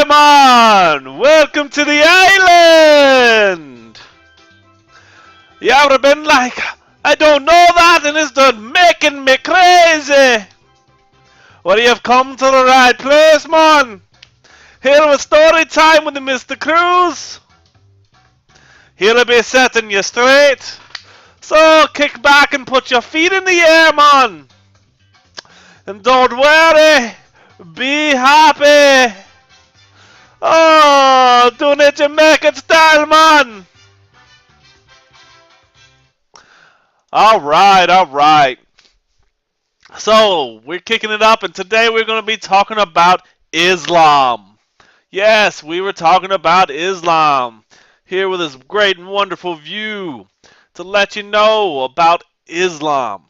man! Welcome to the island! You would have been like, I don't know that and it's done making me crazy! Well, you have come to the right place, man! Here with story time with the Mr. Cruz. He'll be setting you straight. So kick back and put your feet in the air, man! And don't worry, be happy! Oh, doing it Jamaican style, man! Alright, alright. So, we're kicking it up, and today we're going to be talking about Islam. Yes, we were talking about Islam. Here with this great and wonderful view to let you know about Islam.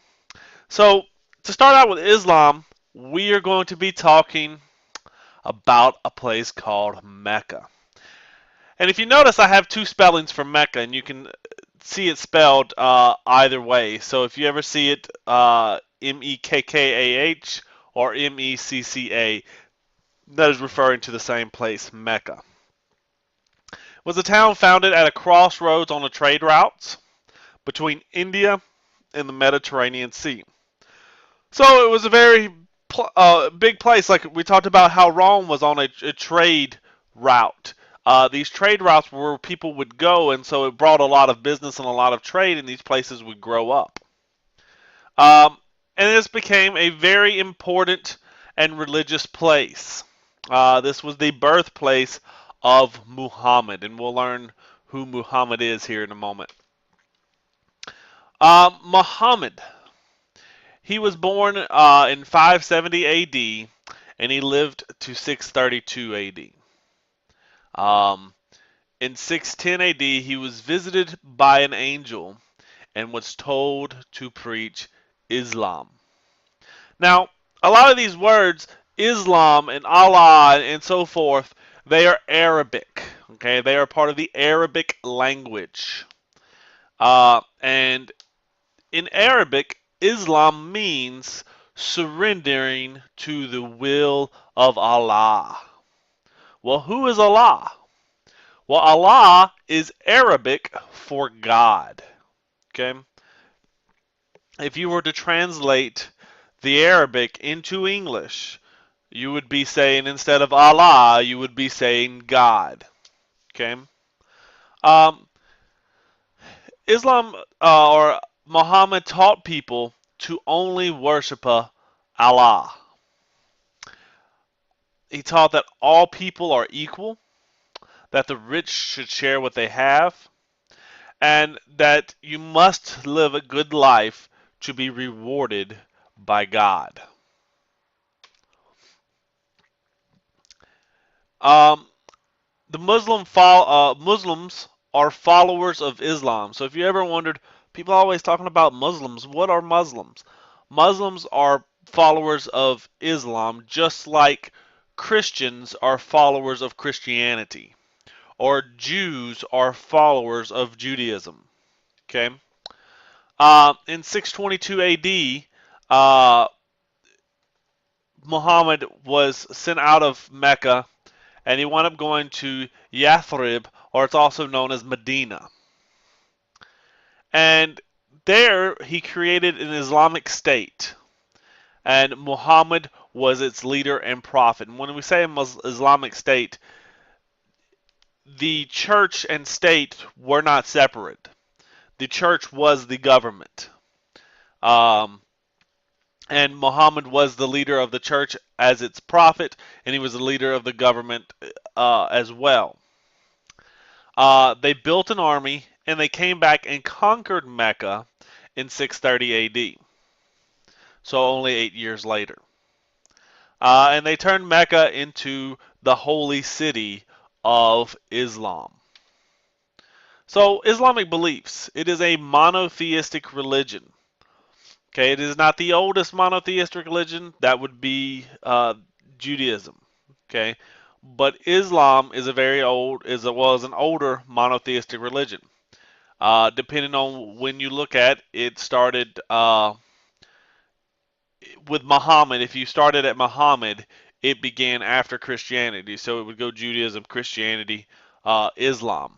So, to start out with Islam, we are going to be talking about a place called Mecca. And if you notice, I have two spellings for Mecca, and you can see it spelled either way. So if you ever see it Mekkah or Mecca, that is referring to the same place, Mecca. It was a town founded at a crossroads on the trade routes between India and the Mediterranean Sea. So it was a very big place. Like we talked about how Rome was on a trade route. These trade routes were where people would go, and so it brought a lot of business and a lot of trade, and these places would grow up. And this became a very important and religious place. This was the birthplace of Muhammad, and we'll learn who Muhammad is here in a moment. Muhammad, he was born in 570 AD, and he lived to 632 AD. In 610 AD, he was visited by an angel and was told to preach Islam. Now, a lot of these words, Islam and Allah and so forth, they are Arabic. Okay, they are part of the Arabic language. And in Arabic, Islam means surrendering to the will of Allah. Well, who is Allah? Well, Allah is Arabic for God. Okay? If you were to translate the Arabic into English, you would be saying, instead of Allah, you would be saying God. Okay? Um, Islam or Muhammad taught people to only worship Allah. He taught that all people are equal, that the rich should share what they have, and that you must live a good life to be rewarded by God. Um, the Muslims are followers of Islam. So if you ever wondered, people are always talking about Muslims. What are Muslims? Muslims are followers of Islam, just like Christians are followers of Christianity, or Jews are followers of Judaism. Okay. In 622 AD, Muhammad was sent out of Mecca, and he wound up going to Yathrib, or it's also known as Medina. And there he created an Islamic state, and Muhammad was its leader and prophet. And when we say Islamic state, the church and state were not separate. The church was the government. Um, and Muhammad was the leader of the church as its prophet, and he was the leader of the government as well. They built an army, and they came back and conquered Mecca in 630 AD, so only 8 years later. And they turned Mecca into the holy city of Islam. So, Islamic beliefs. It is a monotheistic religion. Okay, it is not the oldest monotheistic religion. That would be Judaism. Okay, but Islam is a very old, is an older monotheistic religion. Depending on when you look at it, started with Muhammad. If you started at Muhammad, it began after Christianity. So it would go Judaism, Christianity, Islam.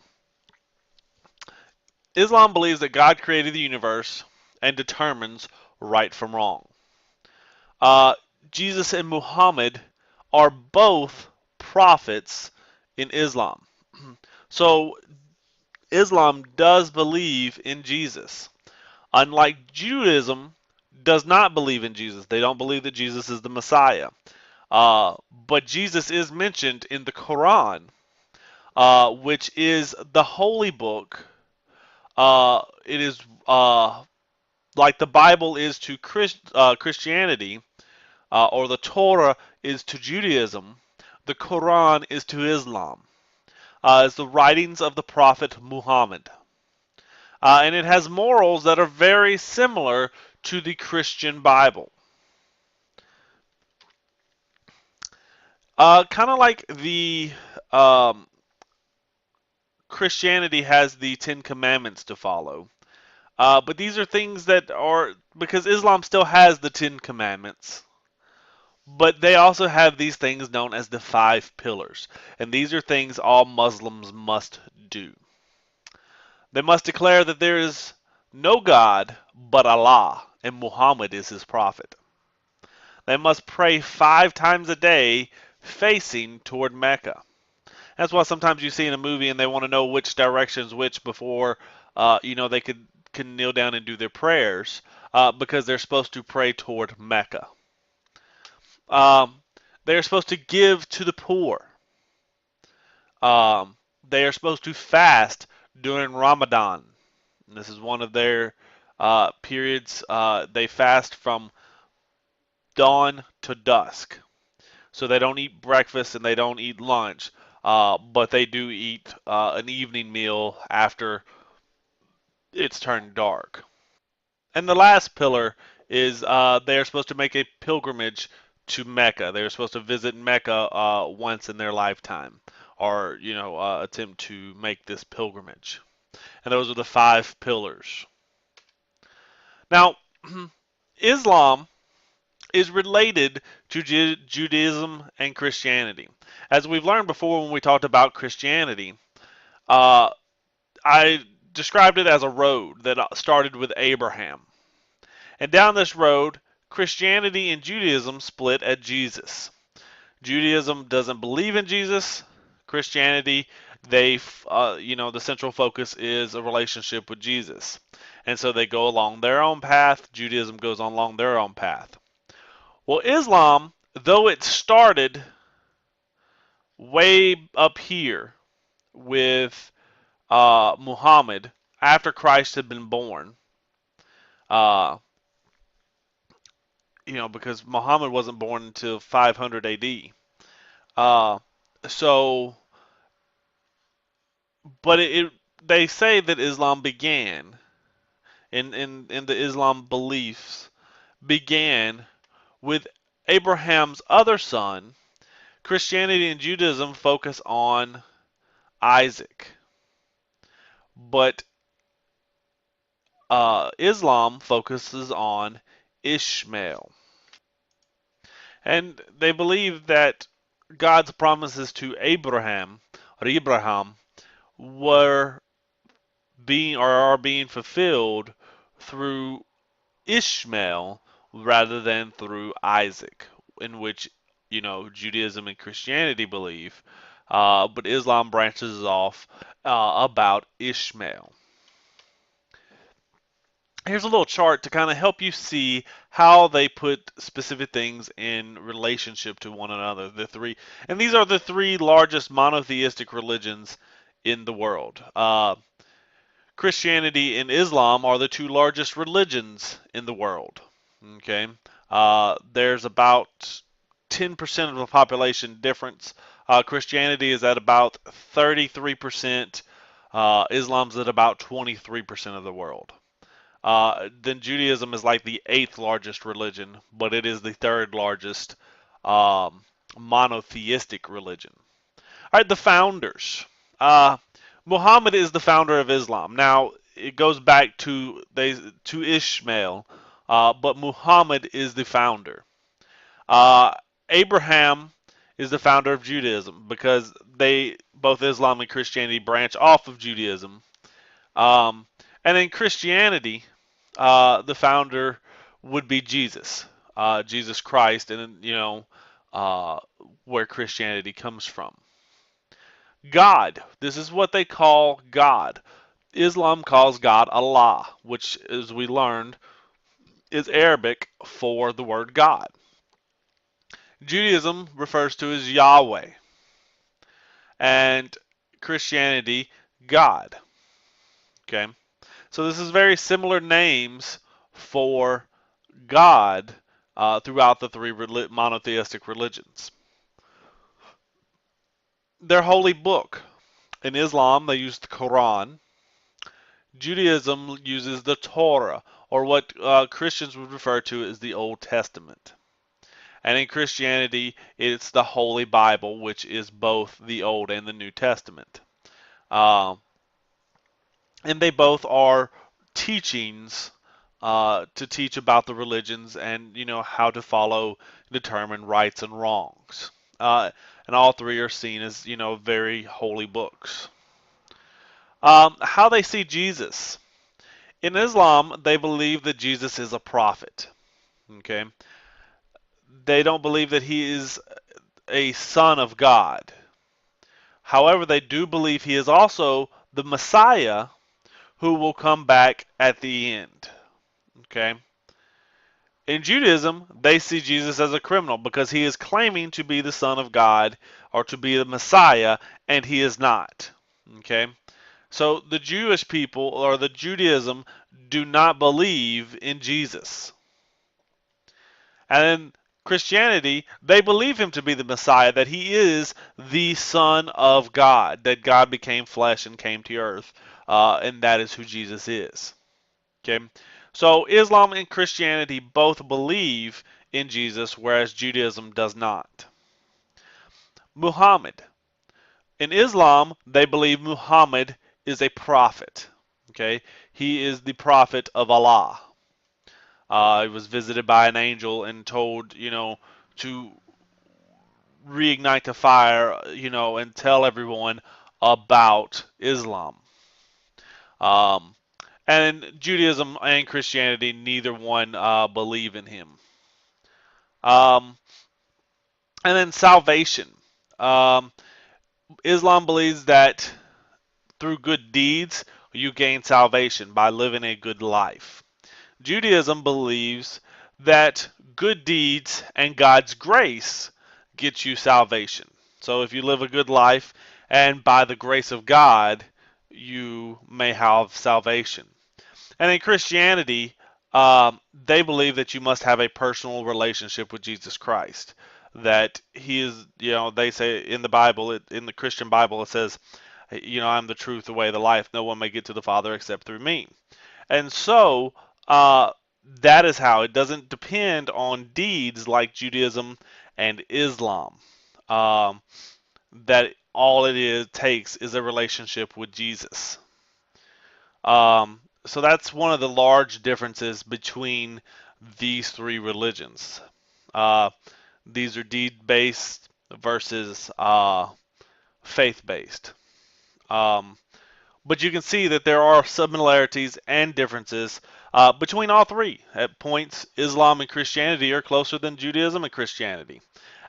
Islam believes that God created the universe and determines right from wrong. Uh, Jesus and Muhammad are both prophets in Islam. So Islam does believe in Jesus. Unlike Judaism, does not believe in Jesus. They don't believe that Jesus is the Messiah. But Jesus is mentioned in the Quran, which is the holy book. It is like the Bible is to Christianity, or the Torah is to Judaism. The Quran is to Islam. It's the writings of the Prophet Muhammad. And it has morals that are very similar to the Christian Bible. Kind of like the Christianity has the Ten Commandments to follow. But these are things that are, because Islam still has the Ten Commandments, but they also have these things known as the five pillars. And these are things all Muslims must do. They must declare that there is no God but Allah, and Muhammad is his prophet. They must pray 5 times a day facing toward Mecca. That's why sometimes you see in a movie and they want to know which direction's which before they can kneel down and do their prayers, because they're supposed to pray toward Mecca. They are supposed to give to the poor. They are supposed to fast during Ramadan. And this is one of their periods. They fast from dawn to dusk. So they don't eat breakfast and they don't eat lunch, but they do eat an evening meal after it's turned dark. And the last pillar is they are supposed to make a pilgrimage to Mecca. They are supposed to visit Mecca once in their lifetime, or attempt to make this pilgrimage. And those are the 5 pillars. Now, Islam is related to Judaism and Christianity. As we've learned before when we talked about Christianity, uh, I described it as a road that started with Abraham. And down this road, Christianity and Judaism split at Jesus. Judaism doesn't believe in Jesus. Christianity, the central focus is a relationship with Jesus. And so they go along their own path. Judaism goes along their own path. Well, Islam, though it started way up here with Muhammad after Christ had been born, uh, because Muhammad wasn't born until 500 AD. Uh, so, but they say that Islam began in the Islam beliefs began with Abraham's other son. Christianity and Judaism focus on Isaac, but Islam focuses on Ishmael. And they believe that God's promises to Abraham, were being or are being fulfilled through Ishmael rather than through Isaac, in which Judaism and Christianity believe, but Islam branches off about Ishmael. Here's a little chart to kind of help you see how they put specific things in relationship to one another. And these are the 3 largest monotheistic religions in the world. Christianity and Islam are the 2 largest religions in the world. Okay, there's about 10% of the population difference. Christianity is at about 33%. Islam's at about 23% of the world. Then Judaism is like the 8th largest religion, but it is the 3rd largest monotheistic religion. All right, the founders. Muhammad is the founder of Islam. Now, it goes back to Ishmael, but Muhammad is the founder. Uh, Abraham is the founder of Judaism because both Islam and Christianity branch off of Judaism. Um, and in Christianity, the founder would be Jesus, Jesus Christ, and uh, where Christianity comes from. God. This is what they call God. Islam calls God Allah, which, as we learned, is Arabic for the word God. Judaism refers to as Yahweh, and Christianity, God. Okay, so this is very similar names for God throughout the three monotheistic religions. Their holy book. In Islam, they use the Quran. Judaism uses the Torah, or what Christians would refer to as the Old Testament. And in Christianity, it's the Holy Bible, which is both the Old and the New Testament. Um, and they both are teachings to teach about the religions and how to follow, determine rights and wrongs. And all three are seen as very holy books. How they see Jesus. In Islam, they believe that Jesus is a prophet. Okay, they don't believe that he is a son of God. However, they do believe he is also the Messiah who will come back at the end. Okay. In Judaism, they see Jesus as a criminal because he is claiming to be the Son of God or to be the Messiah, and he is not. Okay. So the Jewish people or the Judaism do not believe in Jesus. And in Christianity, they believe him to be the Messiah, that he is the Son of God, that God became flesh and came to earth, and that is who Jesus is. Okay, so Islam and Christianity both believe in Jesus, whereas Judaism does not. Muhammad. In Islam, they believe Muhammad is a prophet. Okay, he is the prophet of Allah. He was visited by an angel and told, to reignite the fire, and tell everyone about Islam. Um, and Judaism and Christianity, neither one believe in him. Um, and then salvation. Um, Islam believes that through good deeds you gain salvation by living a good life. Judaism believes that good deeds and God's grace get you salvation. So if you live a good life and by the grace of God, you may have salvation. And in Christianity, they believe that you must have a personal relationship with Jesus Christ. That he is, they say in the Bible, in the Christian Bible, it says, I'm the truth, the way, the life. No one may get to the Father except through me. And so, that is how it doesn't depend on deeds like Judaism and Islam. Um, that all takes is a relationship with Jesus. So that's one of the large differences between these three religions. Uh, these are deed-based versus faith-based. Um, but you can see that there are similarities and differences between all three. At points, Islam and Christianity are closer than Judaism and Christianity.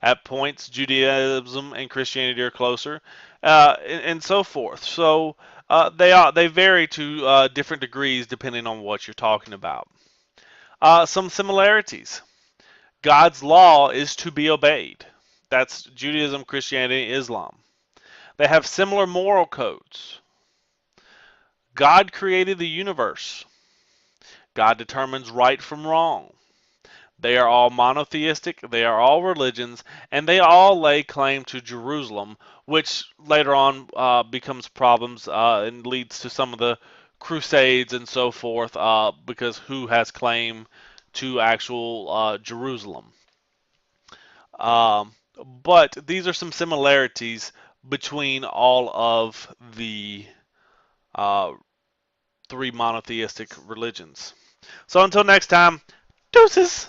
At points, Judaism and Christianity are closer, and so forth. So they vary to different degrees depending on what you're talking about. Some similarities. God's law is to be obeyed. That's Judaism, Christianity, Islam. They have similar moral codes. God created the universe. God determines right from wrong. They are all monotheistic, they are all religions, and they all lay claim to Jerusalem, which later on becomes problems and leads to some of the crusades and so forth, because who has claim to actual Jerusalem. Um, but these are some similarities between all of the uh, three monotheistic religions. So until next time, deuces!